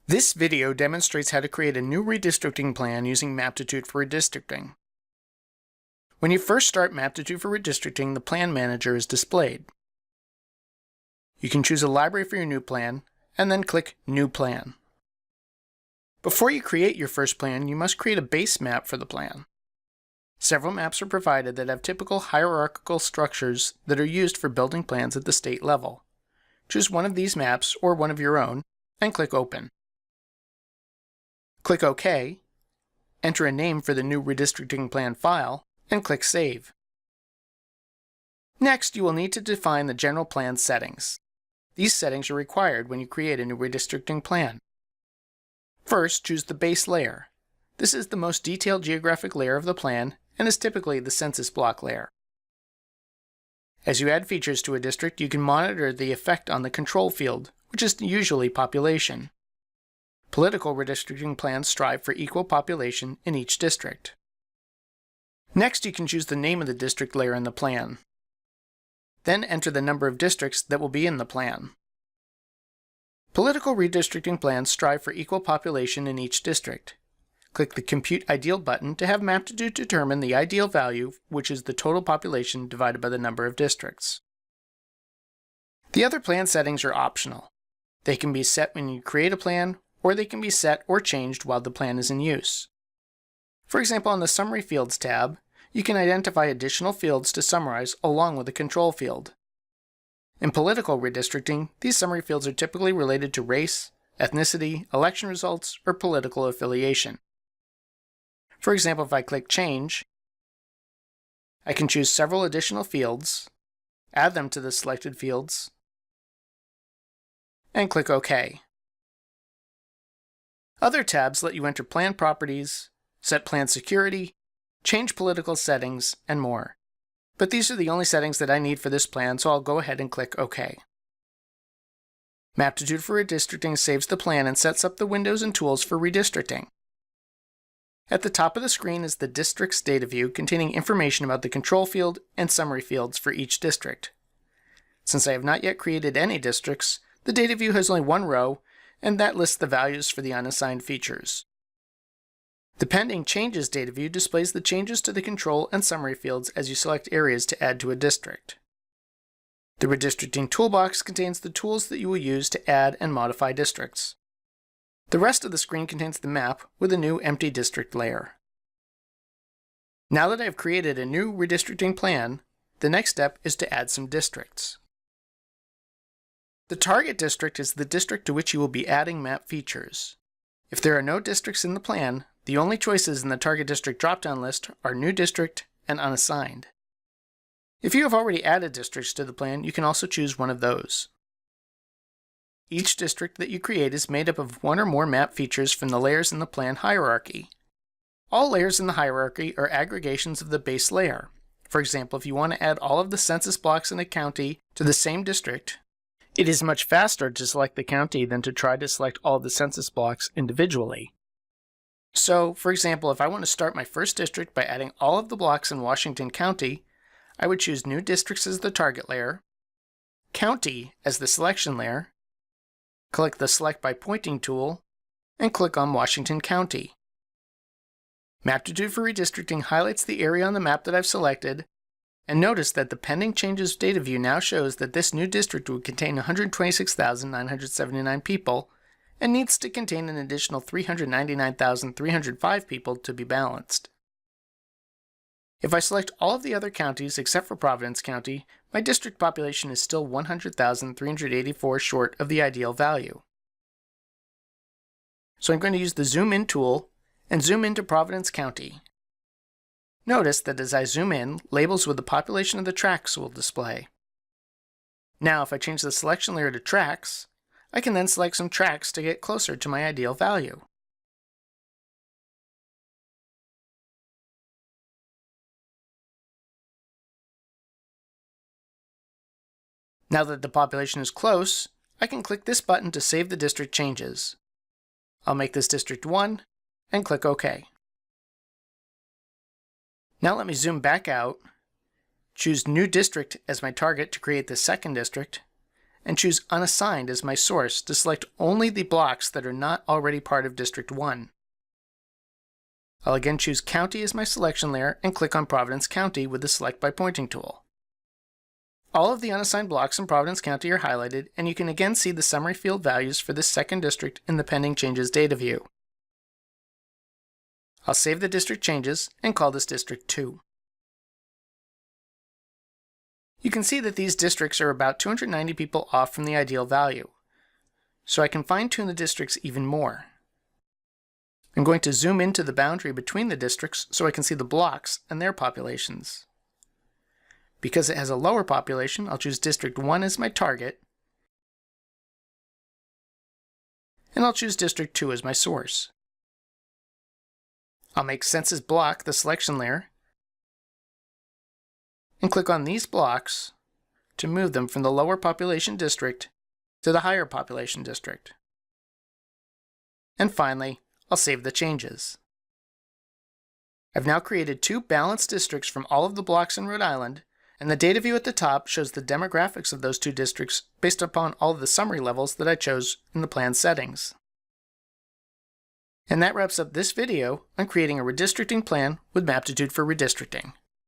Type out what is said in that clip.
This video demonstrates how to create a new redistricting plan using Maptitude for redistricting. When you first start Maptitude for redistricting, the Plan Manager is displayed. You can choose a library for your new plan, and then click New Plan. Before you create your first plan, you must create a base map for the plan. Several maps are provided that have typical hierarchical structures that are used for building plans at the state level. Choose one of these maps or one of your own, and click Open. Click OK, enter a name for the new redistricting plan file, and click Save. Next, you will need to define the general plan settings. These settings are required when you create a new redistricting plan. First, choose the base layer. This is the most detailed geographic layer of the plan and is typically the census block layer. As you add features to a district, you can monitor the effect on the control field, which is usually population. Political redistricting plans strive for equal population in each district. Next, you can choose the name of the district layer in the plan. Then enter the number of districts that will be in the plan. Political redistricting plans strive for equal population in each district. Click the Compute Ideal button to have Maptitude determine the ideal value, which is the total population divided by the number of districts. The other plan settings are optional. They can be set when you create a plan, or they can be set or changed while the plan is in use. For example, on the Summary Fields tab, you can identify additional fields to summarize along with a control field. In political redistricting, these summary fields are typically related to race, ethnicity, election results, or political affiliation. For example, if I click Change, I can choose several additional fields, add them to the selected fields, and click OK. Other tabs let you enter plan properties, set plan security, change political settings, and more. But these are the only settings that I need for this plan, so I'll go ahead and click OK. Maptitude for redistricting saves the plan and sets up the windows and tools for redistricting. At the top of the screen is the Districts data view containing information about the control field and summary fields for each district. Since I have not yet created any districts, the data view has only one row, and that lists the values for the unassigned features. The Pending Changes data view displays the changes to the control and summary fields as you select areas to add to a district. The Redistricting toolbox contains the tools that you will use to add and modify districts. The rest of the screen contains the map with a new empty district layer. Now that I have created a new redistricting plan, the next step is to add some districts. The target district is the district to which you will be adding map features. If there are no districts in the plan, the only choices in the target district drop-down list are New District and Unassigned. If you have already added districts to the plan, you can also choose one of those. Each district that you create is made up of one or more map features from the layers in the plan hierarchy. All layers in the hierarchy are aggregations of the base layer. For example, if you want to add all of the census blocks in a county to the same district, it is much faster to select the county than to try to select all of the census blocks individually. So, for example, if I want to start my first district by adding all of the blocks in Washington County, I would choose New Districts as the target layer, County as the selection layer, click the Select by Pointing tool, and click on Washington County. Maptitude for redistricting highlights the area on the map that I've selected, and notice that the Pending Changes data view now shows that this new district would contain 126,979 people and needs to contain an additional 399,305 people to be balanced. If I select all of the other counties except for Providence County, my district population is still 100,384 short of the ideal value. So I'm going to use the Zoom In tool and zoom into Providence County. Notice that as I zoom in, labels with the population of the tracts will display. Now if I change the selection layer to tracts, I can then select some tracts to get closer to my ideal value. Now that the population is close, I can click this button to save the district changes. I'll make this District 1 and click OK. Now let me zoom back out, choose New District as my target to create the second district, and choose Unassigned as my source to select only the blocks that are not already part of District 1. I'll again choose County as my selection layer and click on Providence County with the Select by Pointing tool. All of the unassigned blocks in Providence County are highlighted, and you can again see the summary field values for this second district in the Pending Changes data view. I'll save the district changes and call this District 2. You can see that these districts are about 290 people off from the ideal value, so I can fine-tune the districts even more. I'm going to zoom into the boundary between the districts so I can see the blocks and their populations. Because it has a lower population, I'll choose District 1 as my target, and I'll choose District 2 as my source. I'll make Census Block the selection layer, and click on these blocks to move them from the lower population district to the higher population district. And finally, I'll save the changes. I've now created 2 balanced districts from all of the blocks in Rhode Island, and the data view at the top shows the demographics of those 2 districts based upon all of the summary levels that I chose in the plan settings. And that wraps up this video on creating a redistricting plan with Maptitude for redistricting.